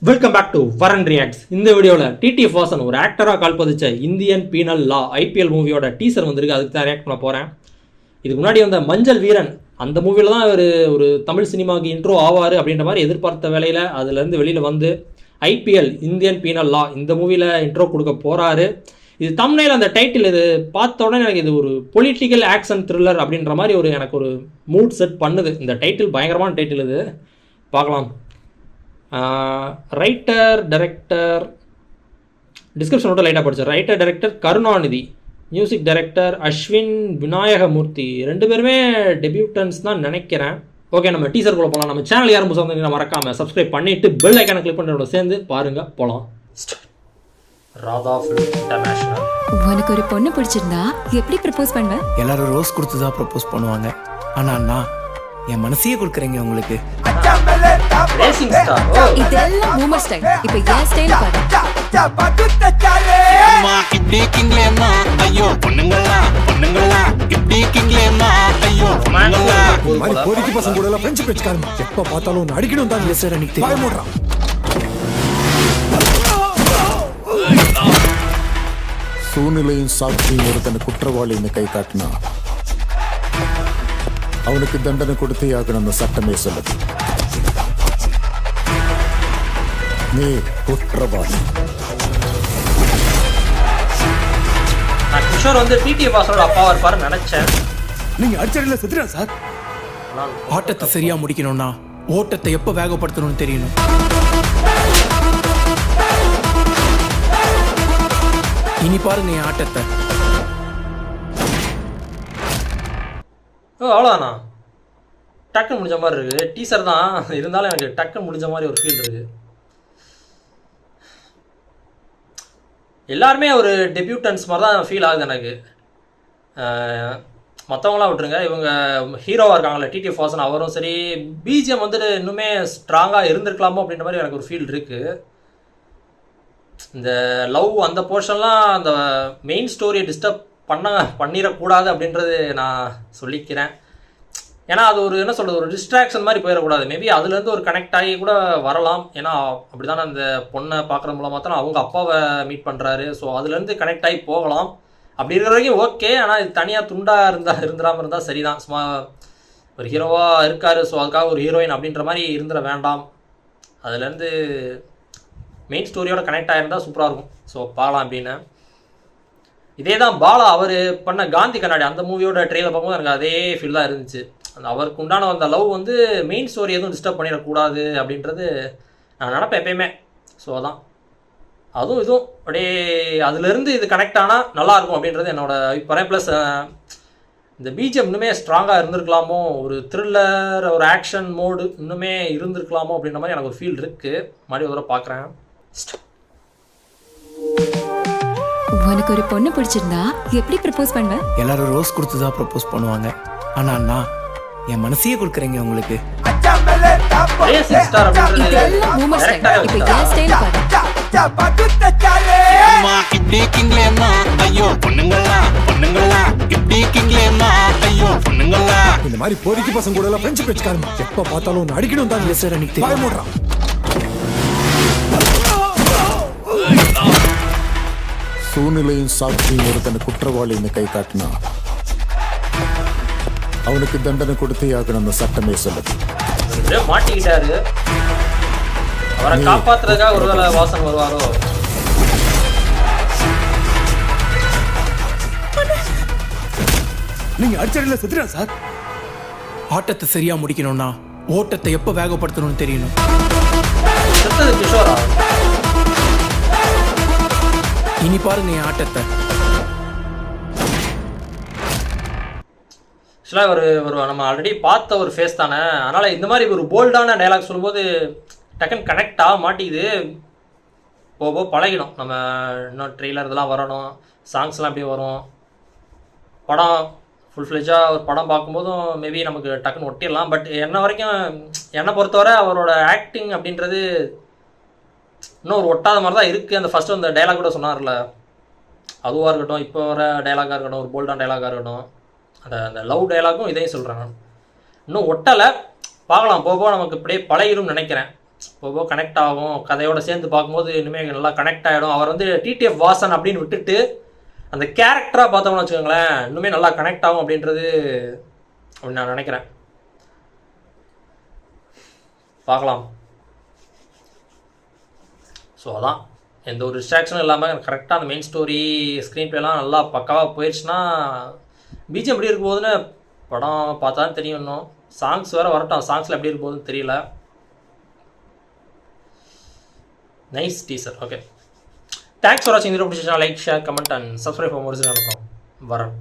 Welcome back to வரன் reacts. இந்த வீடியோவில் டிடிஎஃப் வாசன் ஒரு ஆக்டராக கால் பதிச்ச இந்தியன் பீனல் லா ஐபிஎல் மூவியோட டீசர் வந்திருக்கு. அதுக்கு தான் ரியாக்ட் பண்ண போகிறேன். இதுக்கு முன்னாடி வந்த மஞ்சள் வீரன் அந்த மூவியில் தான் ஒரு தமிழ் சினிமாவுக்கு இன்ட்ரோ ஆவார் அப்படின்ற மாதிரி எதிர்பார்த்த வேலையில் அதுலேருந்து வெளியில் வந்து ஐபிஎல் இந்தியன் பீனல் லா இந்த மூவியில் இன்ட்ரோ கொடுக்க போகிறாரு. இது தம்ப்நெயில் அந்த டைட்டில் இது பார்த்த உடனே எனக்கு இது ஒரு பொலிட்டிக்கல் ஆக்ஷன் த்ரில்லர் அப்படின்ற மாதிரி எனக்கு ஒரு மூட் செட் பண்ணுது. இந்த டைட்டில் பயங்கரமான டைட்டில் இது. பார்க்கலாம். ரைட்டர் டைரக்டர் டிஸ்கிரிப்ஷன் மட்டும் லைட்டாக படித்தேன். Writer director Karunanidhi, music director Ashwin Vinayagamoorthy. ரெண்டு பேருமே டெபியூட்டன்ஸ் தான் நினைக்கிறேன். ஓகே, நம்ம டீசர் கூட போகலாம். நம்ம சேனல் யாரும் புதுசாக வந்தீங்கன்னா மறக்காமல் சப்ஸ்கிரைப் பண்ணிவிட்டு பெல் ஐக்கானை கிளிக் பண்ணுறதோட சேர்ந்து பாருங்கள். போகலாம். Radha film international. உனக்கு ஒரு பொண்ணு பிடிச்சிருந்தா எப்படி ப்ரப்போஸ் பண்ணுவேன்? எல்லாரும் ரோஸ் கொடுத்து தான் ப்ரப்போஸ் பண்ணுவாங்க. ஆனா நான் என் மனசையே கொடுக்குறேங்க உங்களுக்கு. Racing star. இதெல்லாம் மூமர் ஸ்டைல். இப்போ ஏன் ஸ்டைல் பாரு. அம்மா இப்படி கிங்லேன்னா ஐயோ பொண்ணுங்களா பொண்ணுங்களா இப்படி கிங்லேன்னா ஐயோ பொண்ணுங்களா. மாதிரி பொறுக்கி பசங்க கூட எல்லாம் ஃப்ரெண்ட்ஷிப் வச்சுக்காருங்க. எப்ப பார்த்தாலும் அடிக்கணும் தான். சார் அன்னைக்கு வாய் மூடுறான். சூழ்நிலையும் சாட்சியும் ஒருத்தனை குற்றவாளின்னு கை காட்டினா அவனுக்கு தண்டனை கொடுத்தே ஆகணும் சட்டமே சொல்லுது. நீ குற்றவாளி. நான் கிஷோர் வந்து டிடிஎஃப் வாசனோட அப்பாவா இருப்பாரு நினைச்சேன். நீங்க அடிச்சடியில் செத்துறா சார். ஆட்டத்தை சரியா முடிக்கணும்னா ஓட்டத்தை எப்ப வேகப்படுத்தணும்னு தெரியணும். இனி பாருங்க என் ஆட்டத்தை. அவ்வளோதானா? டக்குன்னு முடிஞ்ச மாதிரி இருக்குது. டீசர் தான் இருந்தாலும் எனக்கு டக்குன்னு முடிஞ்ச மாதிரி ஒரு ஃபீல் இருக்குது. எல்லாருமே ஒரு டெபியூட்டன்ஸ் மாதிரி தான் ஃபீல் ஆகுது எனக்கு. மற்றவங்களாம் விட்டுருங்க, இவங்க ஹீரோவாக இருக்காங்களே டிடிஎஃப் வாசன் அவரும் சரி. பிஜிஎம் வந்துட்டு இன்னுமே ஸ்ட்ராங்காக இருந்திருக்கலாமோ அப்படின்ற மாதிரி எனக்கு ஒரு ஃபீல் இருக்குது. இந்த லவ் அந்த போர்ஷன்லாம் அந்த மெயின் ஸ்டோரியை டிஸ்டர்ப் பண்ணிடக்கூடாது அப்படின்றது நான் சொல்லிக்கிறேன். ஏன்னா அது ஒரு என்ன சொல்கிறது, ஒரு டிஸ்ட்ராக்ஷன் மாதிரி போயிடக்கூடாது. மேபி அதுலேருந்து ஒரு கனெக்ட் ஆகி கூட வரலாம். ஏன்னா அப்படி தானே அந்த பொண்ணை பார்க்குற மூலமாக தான் அவங்க அப்பாவை மீட் பண்ணுறாரு. ஸோ அதுலேருந்து கனெக்ட் ஆகி போகலாம். அப்படி இருக்கிற வரைக்கும் ஓகே. ஆனால் இது தனியாக துண்டாக இருந்துடாமல் இருந்தால் சரிதான். சும்மா ஒரு ஹீரோவாக இருக்கார், ஸோ அதுக்காக ஒரு ஹீரோயின் அப்படின்ற மாதிரி இருந்துட வேண்டாம். அதுலேருந்து மெயின் ஸ்டோரியோட கனெக்ட் ஆகிருந்தால் சூப்பராக இருக்கும். ஸோ பார்க்கலாம் அப்படின்னு. இதே தான் பாலா அவர் பண்ண காந்தி கண்ணாடி அந்த மூவியோட ட்ரெயிலர் பார்க்கும்போது எனக்கு அதே ஃபீல் தான் இருந்துச்சு. அந்த அவருக்கு உண்டான அந்த லவ் வந்து மெயின் ஸ்டோரி எதுவும் டிஸ்டர்ப் பண்ணிடக்கூடாது அப்படின்றது நான் நினப்பேன் எப்பயுமே. ஸோ அதான் அதுவும் இதுவும் அப்படியே அதுலேருந்து இது கனெக்ட் ஆனால் நல்லாயிருக்கும் அப்படின்றது என்னோட அபிப்பிராயம். ப்ளஸ் இந்த பிஜிஎம் இன்னுமே ஸ்ட்ராங்காக இருந்திருக்கலாமோ, ஒரு த்ரில்லர் ஒரு ஆக்ஷன் மோடு இன்னுமே இருந்திருக்கலாமோ அப்படின்ற மாதிரி எனக்கு ஒரு ஃபீல் இருக்குது. மறுபடியும் ஒரு தடவை பார்க்குறேன். உனக்கு ஒரு பொண்ணு பிடிச்சிருந்தா எப்படி ப்ரப்போஸ் பண்ணுவேன்? எல்லாரும் ரோஸ் கொடுத்து தான் ப்ரப்போஸ் பண்ணுவாங்க. ஆனா நான் என் மனசையே கொடுக்குறேங்க உங்களுக்கு. ரேசிங் ஸ்டார் அப்படின்றது இதெல்லாம் மூமர் ஸ்டைல். இப்போ ஏன் ஸ்டைல் பாரு. அம்மா இப்படி கிங்லேன்னா ஐயோ பொண்ணுங்களா பொண்ணுங்களா இப்படி கிங்லேன்னா ஐயோ பொண்ணுங்களா. இந்த மாதிரி பொறுக்கி பசங்க கூட எல்லாம் ஃப்ரெண்ட்ஷிப் வச்சுக்காருங்க. எப்ப பார்த்தாலும் அடிக்கணும் தான். சார் அன்னைக்கு வாய் மூடுறான். சூழ்நிலையும் சாட்சியும் ஒருத்தனை குற்றவாளின்னு கை காட்டினா அவனுக்கு தண்டனை கொடுத்தே ஆகணும் சட்டமே சொல்லுது. மாட்டிக்கிட்டாரு. அவரை காப்பாத்துறதுக்காக ஒருவேளை வாசன் வருவாரோ? நீங்க அடிச்சடியில் செத்துறா சார். ஆட்டத்தை சரியா முடிக்கணும்னா ஓட்டத்தை எப்ப வேகப்படுத்தணும்னு தெரியணும். செத்தது கிஷோரா? இனி பாருங்க என் ஆட்டத்தை. ஆக்சுவலாக ஒரு நம்ம ஆல்ரெடி பார்த்த ஒரு ஃபேஸ் தானே. அதனால் இந்த மாதிரி ஒரு போல்டான டைலாக் சொல்லும்போது டக்குன்னு கனெக்ட் ஆக மாட்டேங்குது. போக பழகிடும். நம்ம இன்னும் ட்ரெய்லர் இதெல்லாம் வரணும், சாங்ஸ்லாம் அப்படியே வரும். படம் ஃபுல் ஃப்ளெஜாக ஒரு படம் பார்க்கும்போதும் மேபி நமக்கு டக்குன்னு ஒட்டிடலாம். பட் என்னை பொறுத்தவரை அவரோட ஆக்டிங் அப்படின்றது இன்னும் ஒரு ஒட்டாத மாதிரி தான் இருக்குது. அந்த ஃபஸ்ட்டு அந்த டைலாக் கூட சொன்னார்ல, அதுவாக இருக்கட்டும், இப்போ வர டைலாகாக இருக்கட்டும், ஒரு போல்டான டைலாகாக இருக்கட்டும், அந்த லவ் டைலாகும் இதையும் சொல்கிறேன். நான் இன்னும் ஒட்டலை. பார்க்கலாம், போக நமக்கு இப்படியே பழகிடும்னு நினைக்கிறேன். போக கனெக்ட் ஆகும், கதையோட சேர்ந்து பார்க்கும்போது இனிமே நல்லா கனெக்ட் ஆகிடும். அவர் வந்து டிடிஎஃப் வாசன் அப்படின்னு விட்டுட்டு அந்த கேரக்டராக பார்த்தோம்னு வச்சுக்கோங்களேன், இன்னுமே நல்லா கனெக்ட் ஆகும் அப்படின்றது அப்படின்னு நான் நினைக்கிறேன். பார்க்கலாம். ஸோ அதான், எந்த ஒரு டிஸ்ட்ராக்ஷனும் இல்லாமல் கரெக்டாக அந்த மெயின் ஸ்டோரி ஸ்க்ரீன் பிளேலாம் நல்லா பக்காவாக போயிடுச்சுன்னா பிஜிஎம் எப்படி இருக்க போகுதுன்னு படம் பார்த்தா தான் தெரியும். இன்னும் சாங்ஸ் வேறு வரட்டும், சாங்ஸில் எப்படி இருக்க போகுதுன்னு தெரியல. Nice teaser. Okay, thanks for வாட்சிங். இந்த வீடியோ பிடிச்சிருந்தா like, share, comment and subscribe for more. வரேன்.